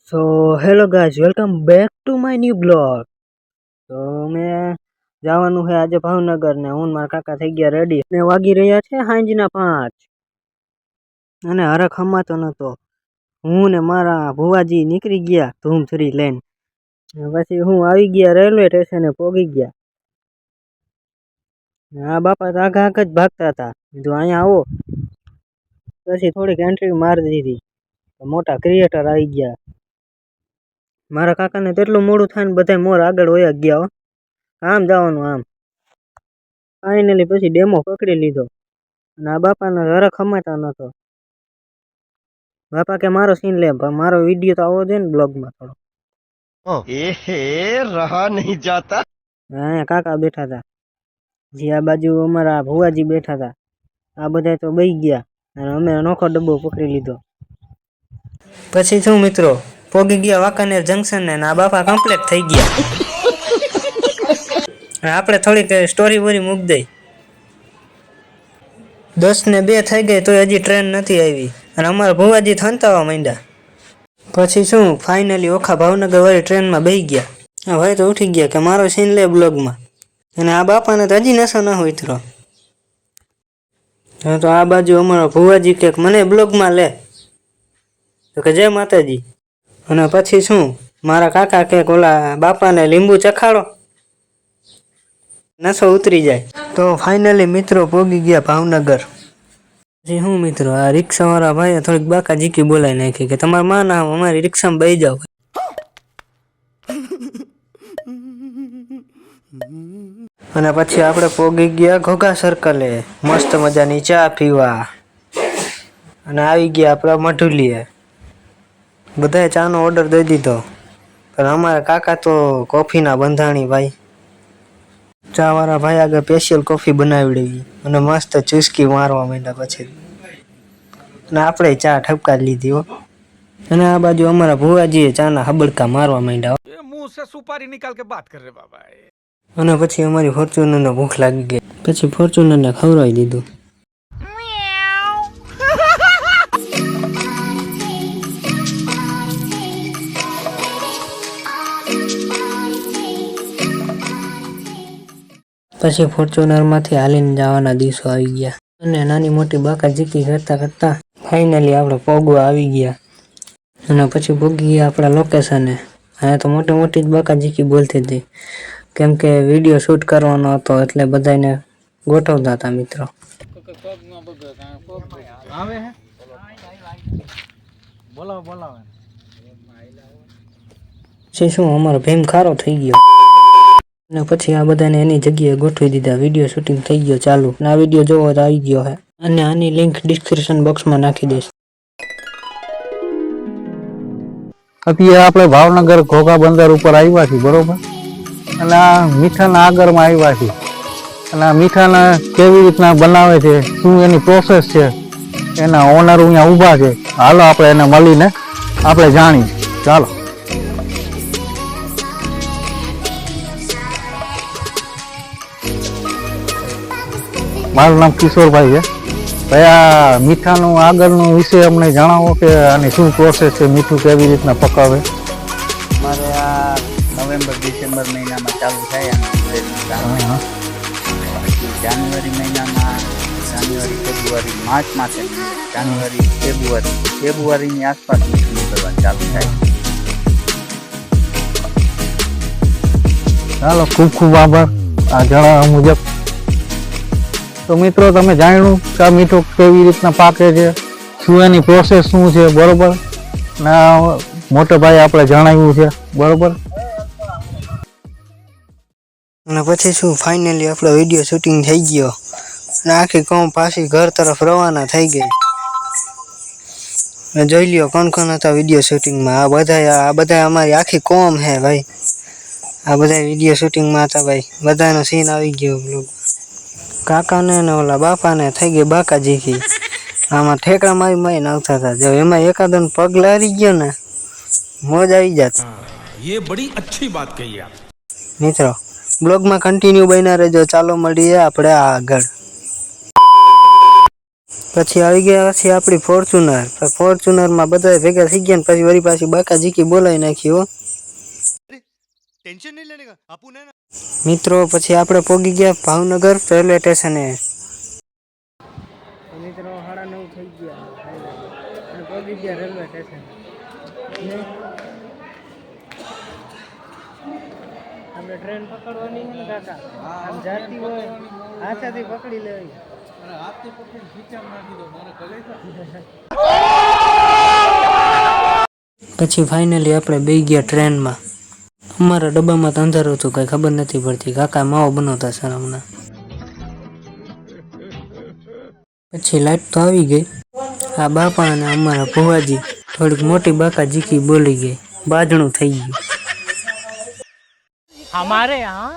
So hello guys, welcome back to my new blog. તો મેં જવાનું છે આજે ભાવનગર ને હું મારા કાકા થઈ ગયા રેડી ને વાગી રહ્યા છે સાંજના 5 અને હરખ હમાતો નતો. હું ને મારા ભુવાજી નીકળી ગયા ધૂમથરી લઈને. પછી હું આવી ગયા રેલવે સ્ટેશને પહોંચી ગયા. આ બાપા તો આગા જ ભાગતા હતા. જો અહીંયા આવો પછી થોડીક એન્ટ્રી મારી દીધી. મોટા ક્રિએટર આવી ગયા. મારા કાકાને તેટલું મોડું થાય ને બધા મોર આગળ વયા ગયા. આમ જવાનું આમ. ફાઇનલી પછી ડેમો પકડી લીધો અને આ બાપાને હરખ હમાતા નતો. બાપા કે મારો સીન લે, મારો વિડીયો તો આવો જોઈએ ને બ્લોગમાં થોડો. रहा नहीं जाता। અહીંયા કાકા બેઠા હતા, જે આ બાજુ અમારા ભુવાજી બેઠા હતા. આ બધા તો બઈ ગયા અને અમે અનોખો ડબ્બો પકડી લીધો. પછી શું મિત્રો, પોગી ગયા વાંકાનેર જંકશન ને આ બાપા કમ્પ્લીટ થઈ ગયા. આપણે થોડીક સ્ટોરી બોરી મૂક દઈ. 10:02 થઈ ગઈ તો હજી ટ્રેન નથી આવી અને અમારા ભુવાજી થંતાવા માંડ્યા. પછી શું ફાઇનલી ઓખા ભાવનગર વાળી ટ્રેનમાં બેસી ગયા. ભાઈ તો ઉઠી ગયા કે મારો સીન લે બ્લોગમાં. અને આ બાપાને તો હજી નશો ન ઉતરો. તો આ બાજુ અમારો ભુવાજી કે મને બ્લોગમાં લે, તો કે જય માતાજી. અને પછી શું મારા કાકા કે ઓલા બાપાને લીંબુ ચખાડો, નશો ઉતરી જાય. તો ફાઇનલી મિત્રો પોગી ગયા ભાવનગર. પછી હું મિત્રો આ રિક્ષાવાળા ભાઈએ થોડીક બાકા જીકી બોલાવી નાખી કે તમારા માં ના અમારી રિક્ષામાં બેસી જાવ. અને પછી આપણે પોગી ગયા ઘોઘા સર્કલે મસ્ત મજાની ચા પીવા. અને આવી ગયા આપણા મઢુલીએ. બધાએ ચાનો ઓર્ડર દઈ દીધો, પણ અમારા કાકા તો કોફીના બંધાણી ભાઈ. ચા વાળા ભાઈ આગળ સ્પેશિયલ કોફી બનાવી અને મસ્ત ચુસ્કી મારવા માંડ્યા. પછી અને આપણે ચા ઠપકા લીધી હો. અને આ બાજુ અમારા ભુવાજીએ ચાના હબડકા મારવા માંડ્યા. मुंह से सुपारी निकाल के बात कर रहे बाबा. અને પછી અમારી ફોર્ચ્યુનરને ભૂખ લાગી ગઈ. પછી ફોર્ચ્યુનરને ખવડાવી દીધું. પછી ફોર્ચ્યુનરમાંથી હાલીને જવાના દિવસો આવી ગયા અને નાની મોટી બાકા જીકી કરતા કરતા ફાઇનલી આપણે પોગવા આવી ગયા. અને પછી પોગી ગયા આપણા લોકેશને. અહીંયા તો મોટી મોટી જ બાકા જીકી બોલતી હતી, કેમ કે વિડીયો શૂટ કરવાનો હતો એટલે બધાને ગોઠવતા હતા મિત્રો. પછી શું અમારો ભીમ ખારો થઈ ગયો અને પછી આ બધાને એની જગ્યાએ ગોઠવી દીધા. વિડીયો શૂટિંગ થઈ ગયો ચાલુ. અને આ વિડીયો જોવો તો આવી ગયો હે અને આની લિંક ડિસ્ક્રિપ્શન બોક્સમાં નાખી દઈશ. અત્યારે આપણે ભાવનગર ઘોઘા બંદર ઉપર આવ્યા છીએ, બરોબર. અને આ મીઠાના આગળમાં આવ્યા છીએ. અને આ મીઠાના કેવી રીતના બનાવે છે, શું એની પ્રોસેસ છે, એના ઓનર અહીંયા ઊભા છે. હાલો આપણે એને મળીને આપણે જાણીએ. ચાલો. મારું નામ કિશોરભાઈ છે. ભાઈ આ મીઠાનું આગળનું વિશે અમને જણાવો કે આની શું પ્રોસેસ છે, મીઠું કેવી રીતના પકાવે. हमारे यहाँ नवंबर दिसंबर महीना में चालू થાય જાન્યુઆરી મહિનામાં જાન્યુઆરી ફેબ્રુઆરી માર્ચ માસે જાન્યુઆરી ફેબ્રુઆરીની આસપાસ મીઠું નીકળવાનું ચાલુ થાય. ચાલો, ખૂબ ખૂબ આભાર આ જણાવવા મુજબ. તો મિત્રો તમે જાણ્યું કે આ મીઠું કેવી રીતના પાકે છે, શું એની પ્રોસેસ શું છે, બરોબર. ના મોટો ભાઈ આપણે જણાવ્યું છે, બરોબર. અને પછી શું ફાઇનલી આપણો વિડીયો શૂટિંગ થઈ ગયો અને આખી કોમ પાછી ઘર તરફ રવાના થઈ ગઈ. અને જોઈ લ્યો કોણ કોણ હતા વિડીયો શૂટિંગમાં. આ બધા અમારી આખી કોમ હે ભાઈ. આ બધા વિડીયો શૂટિંગમાં હતા ભાઈ. બધાનો સીન આવી ગયો બ્લોગ. કાકાને ને ઓલા બાપાને થઈ ગઈ બાકા જીકી. આમાં ઠેકડા મારી આવતા હતા. જો એમાં એકાદન પગ લારી ગયો ને મોજ આવી જાત. ये बड़ी अच्छी बात कही आप. મિત્રો બ્લોગમાં કન્ટિન્યુ બન્યા રહેજો. ચાલો મળીએ આપણે આગળ. પછી આવી ગયા પછી આપણી ફોર્ચ્યુનરમાં બધા ભેગા થઈ ગયા ને પછી વળી પાછી બાકા જીકી બોલાવી નાખી હો મિત્રો. પછી આપણે પોગી ગયા ભાવનગર રેલવે સ્ટેશને. મિત્રો 9:30 થઈ ગયા અને પોગી ગયા રેલવે સ્ટેશન. આપણે ટ્રેન પકડવાની છે ને કાકા, આમ જાતી હોય હાથેથી પકડી લેવી. પછી ફાઇનલી આપણે બેસી ગયા ટ્રેનમાં. અમારા ડબ્બામાં તો અંધારું હતું, કઈ ખબર નથી પડતી. કાકા માવો બનાવતા સર હમણાં. પછી લાઈટ તો આવી ગઈ. આ બાપા અને અમારા ભુવાજી થોડીક મોટી બાકા જીકી બોલી ગઈ, બાજણું થઈ ગયું. हमारे यहाँ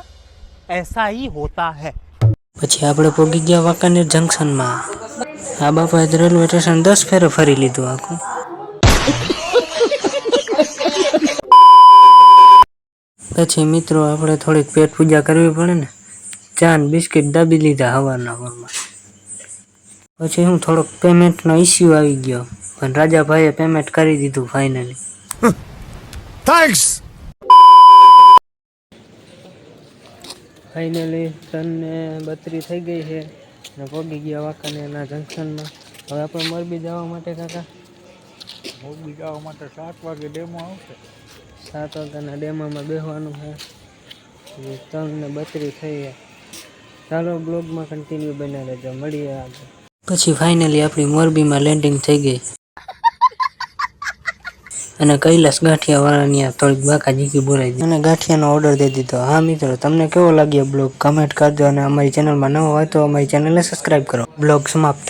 ऐसा ही होता है. પછી આપણે પોગી ગયા વાંકાનેર જંકશનમાં. આ બાપાએ રેલવે સ્ટેશન 10 ફેરે ફરી લીધું આખું. પછી મિત્રો આપણે થોડીક પેટ પૂજા કરવી પડે ને, ચા ને બિસ્કિટ દાબી લીધા હવારના હોરમાં. પછી હું થોડોક પેમેન્ટનો ઇસ્યુ આવી ગયો, પણ રાજાભાઈએ પેમેન્ટ કરી દીધું ફાઇનલી. थैंक्स. ફાઇનલી 3:32 થઈ ગઈ છે ને પહોંચી ગયા વાંકાનેરના જંકશનમાં. હવે આપણે મોરબી જવા માટે કાકા મોરબી જવા માટે 7 વાગે ડેમો આવશે. 7 વાગ્યાના ડેમામાં બેસવાનું છે. 3:32 થઈ ગયા. ચાલો બ્લોગમાં કન્ટિન્યુ બના રહેજો, મળીએ આગળ. પછી ફાઇનલી આપણી મોરબીમાં લેન્ડિંગ થઈ ગઈ અને કૈલાસ ગાંઠિયાવાળાની થોડીક બાકા જીકી બોલાવી દીધી અને ગાંઠિયાનો ઓર્ડર દઈ દીધો. હા મિત્રો, તમને કેવો લાગ્યો બ્લોગ કમેન્ટ કરજો અને અમારી ચેનલમાં નવો હોય તો અમારી ચેનલને સબસ્ક્રાઈબ કરો. બ્લોગ સમાપ્ત.